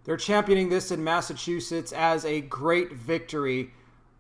They're championing this in Massachusetts as a great victory,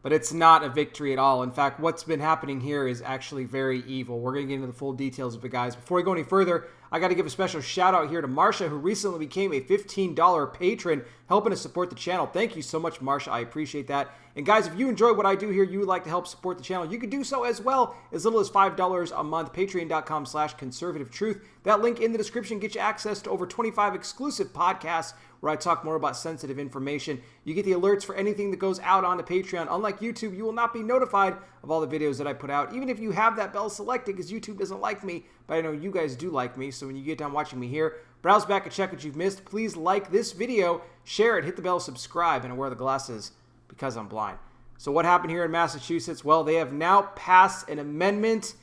but it's not a victory at all. In fact, what's been happening here is actually very evil. We're going to get into the full details of it, guys. Before we go any further, I got to give a special shout out here to Marsha, who recently became a $15 patron, helping to support the channel. Thank you so much, Marsha. I appreciate that. And guys, if you enjoy what I do here, you would like to help support the channel, you can do so as well, as little as $5 a month, patreon.com/conservativetruth. That link in the description gets you access to over 25 exclusive podcasts where I talk more about sensitive information. You get the alerts for anything that goes out onto Patreon. Unlike YouTube, you will not be notified of all the videos that I put out, even if you have that bell selected, because YouTube doesn't like me, but I know you guys do like me. So when you get done watching me here, browse back and check what you've missed. Please like this video, share it, hit the bell, subscribe, and I wear the glasses because I'm blind. So what happened here in Massachusetts? Well, they have now passed an amendment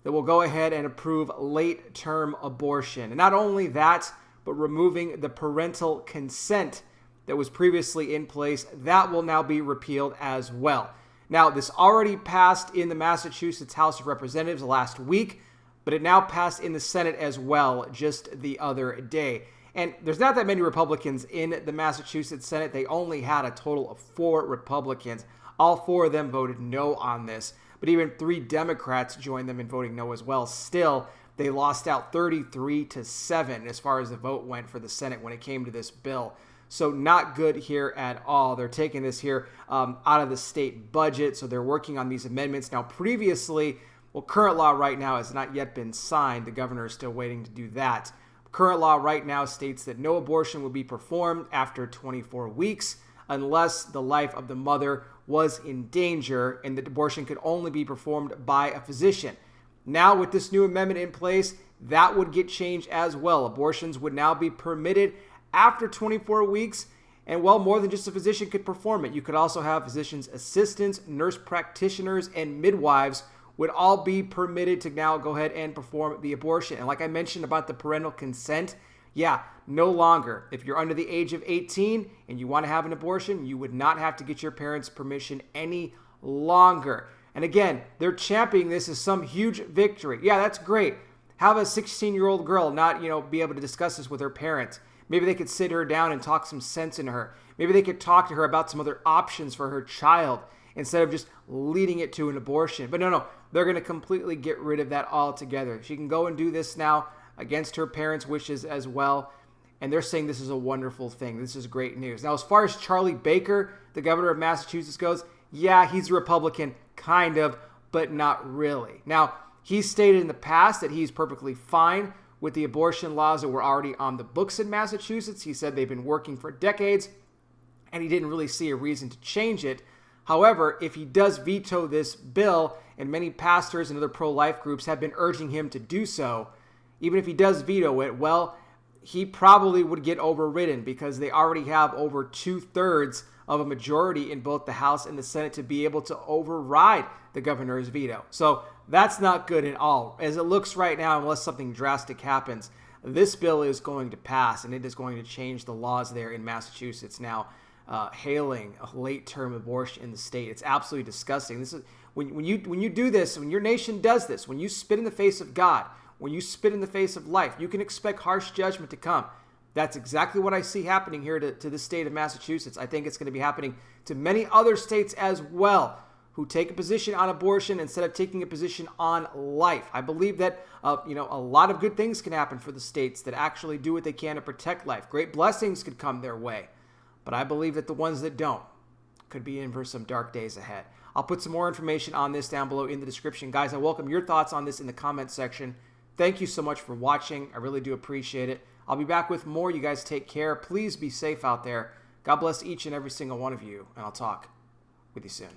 that will go ahead and approve late-term abortion. And not only that, but removing the parental consent that was previously in place, that will now be repealed as well. Now, this already passed in the Massachusetts House of Representatives last week, but it now passed in the Senate as well just the other day. And there's not that many Republicans in the Massachusetts Senate. They only had a total of 4 Republicans. All 4 of them voted no on this, but even 3 Democrats joined them in voting no as well. Still, they lost out 33-7 as far as the vote went for the Senate when it came to this bill. So not good here at all. They're taking this here out of the state budget, so they're working on these amendments. Now, previously, well, current law right now has not yet been signed. The governor is still waiting to do that. Current law right now states that no abortion will be performed after 24 weeks unless the life of the mother was in danger, and that abortion could only be performed by a physician. Now, with this new amendment in place, that would get changed as well. Abortions would now be permitted after 24 weeks, and well, more than just a physician could perform it. You could also have physician's assistants, nurse practitioners, and midwives would all be permitted to now go ahead and perform the abortion. And like I mentioned about the parental consent, yeah, no longer. If you're under the age of 18 and you want to have an abortion, you would not have to get your parents' permission any longer. And again, they're championing this as some huge victory. Yeah, that's great. Have a 16-year-old girl not, be able to discuss this with her parents. Maybe they could sit her down and talk some sense into her. Maybe they could talk to her about some other options for her child instead of just leading it to an abortion. But no, they're going to completely get rid of that altogether. She can go and do this now against her parents' wishes as well. And they're saying this is a wonderful thing. This is great news. Now, as far as Charlie Baker, the governor of Massachusetts, goes, yeah, he's a Republican, kind of, but not really. Now, he's stated in the past that he's perfectly fine with the abortion laws that were already on the books in Massachusetts. He said they've been working for decades, and he didn't really see a reason to change it. However, if he does veto this bill, and many pastors and other pro-life groups have been urging him to do so, even if he does veto it, well, he probably would get overridden because they already have over 2/3 of a majority in both the House and the Senate to be able to override the governor's veto. So that's not good at all. As it looks right now, unless something drastic happens, this bill is going to pass, and it is going to change the laws there in Massachusetts now, hailing a late-term abortion in the state. It's absolutely disgusting. This is when you do this, when your nation does this, when you spit in the face of God, when you spit in the face of life, you can expect harsh judgment to come. That's exactly what I see happening here to the state of Massachusetts. I think it's going to be happening to many other states as well, who take a position on abortion instead of taking a position on life. I believe that a lot of good things can happen for the states that actually do what they can to protect life. Great blessings could come their way, but I believe that the ones that don't could be in for some dark days ahead. I'll put some more information on this down below in the description. Guys, I welcome your thoughts on this in the comment section. Thank you so much for watching. I really do appreciate it. I'll be back with more. You guys take care. Please be safe out there. God bless each and every single one of you, and I'll talk with you soon.